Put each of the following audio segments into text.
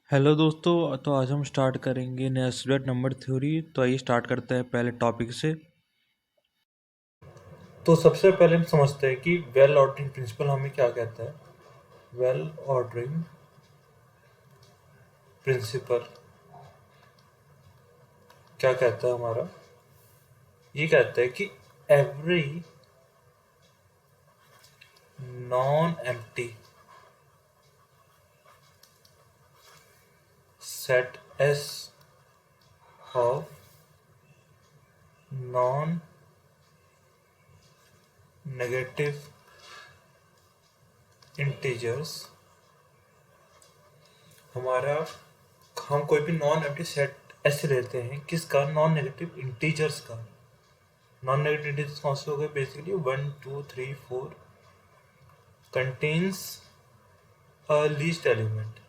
Hello दोस्तों। तो आज हम स्टार्ट करेंगे नया सब्जेक्ट नंबर थ्योरी। तो आइए स्टार्ट करते हैं पहले टॉपिक से। तो सबसे पहले हम समझते हैं कि वेल ऑर्डरिंग प्रिंसिपल हमें क्या कहता है। वेल ऑर्डरिंग प्रिंसिपल क्या कहता है हमारा, ये कहता है कि every non empty set S of non negative integers हमारा, हम कोई भी नॉन एम्प्टी सेट ऐसे लेते हैं किसका, नॉन नेगेटिव इंटीजर्स का। नॉन नेगेटिव इंटीजर्स कौन से हो गए, basically 1 2 3 4 contains a least element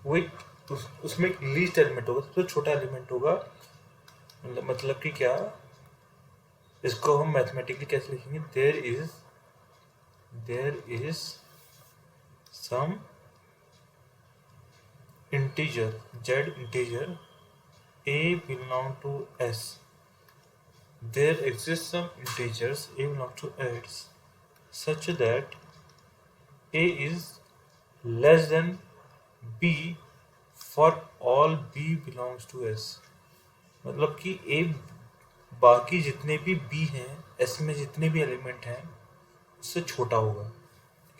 with उसमें एक लीस्ट एलिमेंट होगा, सबसे छोटा एलिमेंट होगा। मतलब कि क्या, इसको हम मैथमेटिकली कैसे लिखेंगे, there is some integer Z integer a belong to s, there exist some integers a belong to s such that a is less than b for all b belongs to s। मतलब कि a बाकी जितने भी B हैं, S में जितने भी element हैं उससे छोटा होगा।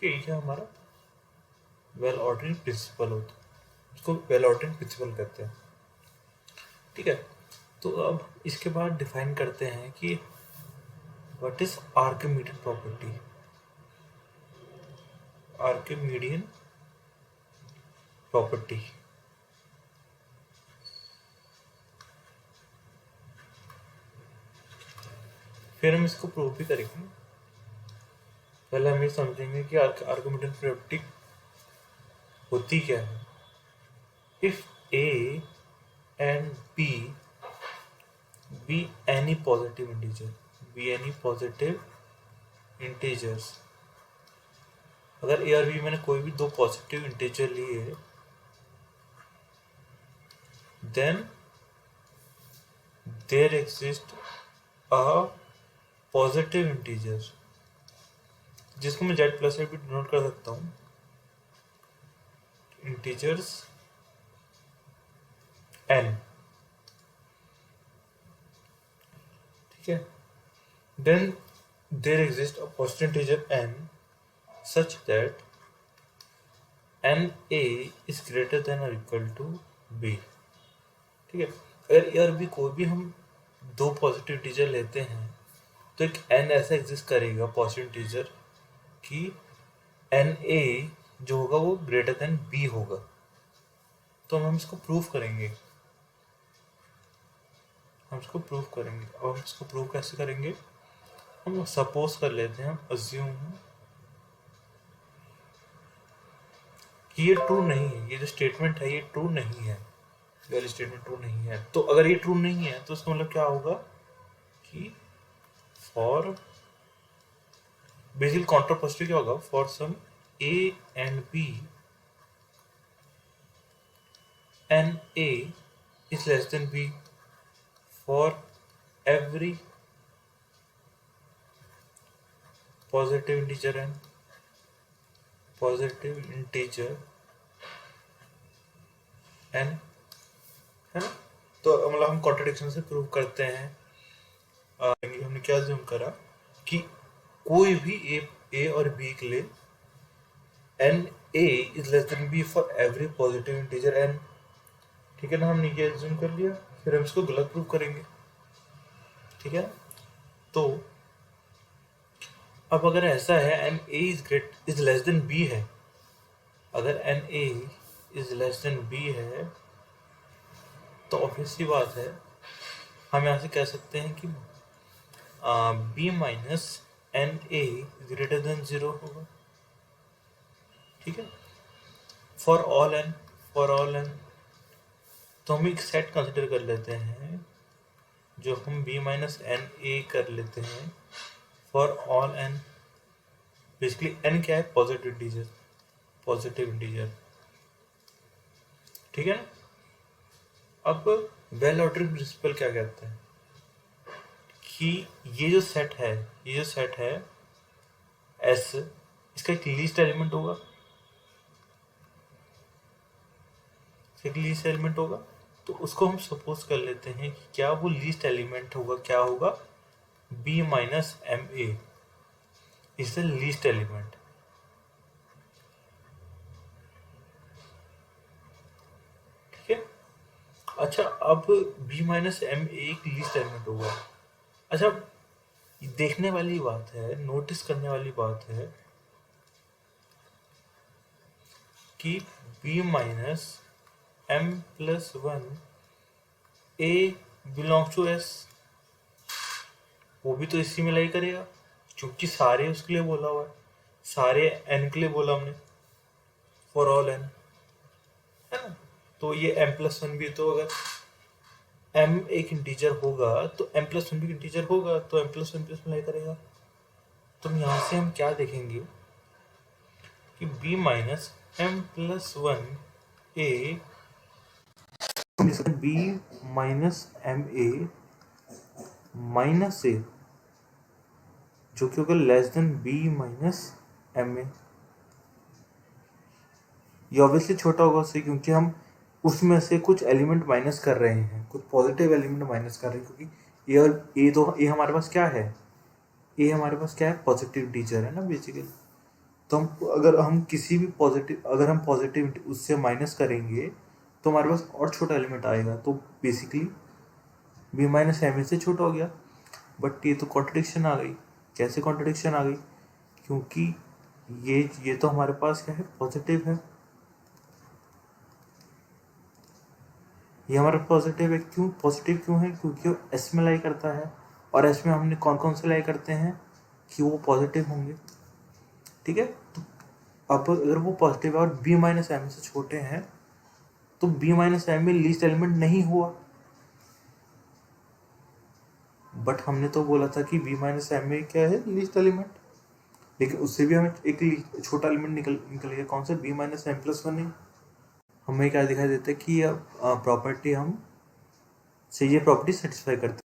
ठीक है, ये हमारा वेल ऑर्डरिंग प्रिंसिपल होता है, उसको वेल ऑर्डरिंग प्रिंसिपल कहते हैं। ठीक है, तो अब इसके बाद डिफाइन करते हैं कि व्हाट इज आर्किमीडियन प्रॉपर्टी। आर्किमीडियन प्रॉपर्टी फिर हम इसको प्रूव भी करेंगे। पहले हम ये समझेंगे कि आर्किमीडियन प्रॉपर्टी होती क्या है। If A and B be any positive integer, be any positive integers, अगर ए और बी मैंने कोई भी दो पॉजिटिव इंटीजर लिए, then there exist a positive integer जिसको मैं जेड प्लस भी डिनोट कर सकता हूँ, इंटीजर्स एन। ठीक है, then there exist a positive integer N such that N A is greater than और इक्वल टू बी। ठीक है, अगर ए और बी कोई भी हम दो पॉजिटिव इंटीजर लेते हैं तो एक एन ऐसा एग्जिस्ट करेगा पॉजिटिव इंटीजर कि एन ए जो होगा वो ग्रेटर देन बी होगा। तो हम इसको प्रूव करेंगे, अब हम इसको प्रूव कैसे करेंगे, हम सपोज कर लेते हैं, हम अज्यूम कि ये ट्रू नहीं है, ये जो स्टेटमेंट है ये ट्रू नहीं है, वाली स्टेटमेंट ट्रू नहीं है। तो अगर ये ट्रू नहीं है तो उसका मतलब क्या होगा कि फॉर, बेसिकली काउंटर पॉजिटिव क्या होगा, for some A and B N A is less than B, for every positive integer n, positive integer n, है ना। तो मतलब हम कॉन्ट्रडिक्शन से प्रूव करते हैं। हमने क्या ज्यूम करा कि कोई भी ए और बी के लिए N A is less than B for every positive integer N. ठीक है ना, हमने ये ज्यूम कर लिया, फिर हम इसको गलत प्रूव करेंगे। ठीक है, तो अब अगर ऐसा है N A is less than B है, अगर N A is less than B है तो ऑब्वियसली बात है हम यहाँ से कह सकते हैं कि B minus N A greater than zero होगा। ठीक है, फॉर ऑल एन, तो हम एक सेट कंसिडर कर लेते हैं जो हम बी माइनस एन ए कर लेते हैं for all N. Basically n क्या है, पॉजिटिव इंटीजर, ठीक है ना। अब वेल ऑर्डरिंग प्रिंसिपल क्या कहता है कि ये जो सेट है S, इसका एक लीस्ट एलिमेंट होगा, तो उसको हम सपोज कर लेते हैं कि क्या वो लीस्ट एलिमेंट होगा, क्या होगा, b minus M A is the least element. ठीक है, अच्छा अब b माइनस एम ए एक लीस्ट एलिमेंट होगा। अच्छा, देखने वाली बात है, नोटिस करने वाली बात है कि b minus m plus one a belongs to s, वो भी तो इसी में लाई करेगा, क्योंकि सारे उसके लिए बोला हुआ है, सारे n के लिए बोला हमने, फॉर ऑल n, है ना। तो ये m प्लस वन भी, तो अगर m एक इंटीजर होगा तो m प्लस वन भी इंटीजर होगा, तो m प्लस वन प्लस में लाई करेगा। तो यहाँ से हम क्या देखेंगे कि b minus m plus one a, b minus M A minus A, जो कि होगा less than b minus M A. ये ऑब्वियसली छोटा होगा उससे, क्योंकि हम उसमें से कुछ एलिमेंट माइनस कर रहे हैं, कुछ पॉजिटिव एलिमेंट माइनस कर रहे हैं, क्योंकि ए और ए, तो ए हमारे पास क्या है, ए हमारे पास क्या है, पॉजिटिव टीचर है ना बेसिकली। तो हम अगर हम किसी भी पॉजिटिव, अगर हम पॉजिटिव उससे माइनस करेंगे तो हमारे पास और छोटा एलिमेंट आएगा, तो basically B minus M A से छोटा हो गया। बट ये तो कॉन्ट्रडिक्शन आ गई। कैसे कॉन्ट्रडिक्शन आ गई, क्योंकि ये तो हमारे पास क्या है, पॉजिटिव है, ये हमारा पॉजिटिव है। क्यों पॉजिटिव क्यों है, क्योंकि वो एस में लाई करता है, और एस में हमने कौन कौन से लाई करते हैं कि वो पॉजिटिव होंगे। ठीक है, तो अब अगर वो पॉजिटिव है और बी माइनस एम से छोटे हैं, तो बी माइनस एम में लीस्ट एलिमेंट नहीं हुआ। बट हमने तो बोला था कि बी माइनस एम में क्या है, लीस्ट एलिमेंट, लेकिन उससे भी हमें एक छोटा एलिमेंट निकल गया, कौन सा, B minus M plus one. नहीं, हमें क्या दिखाई देता है कि प्रॉपर्टी हम से ये प्रॉपर्टी सेटिस्फाई करते हैं।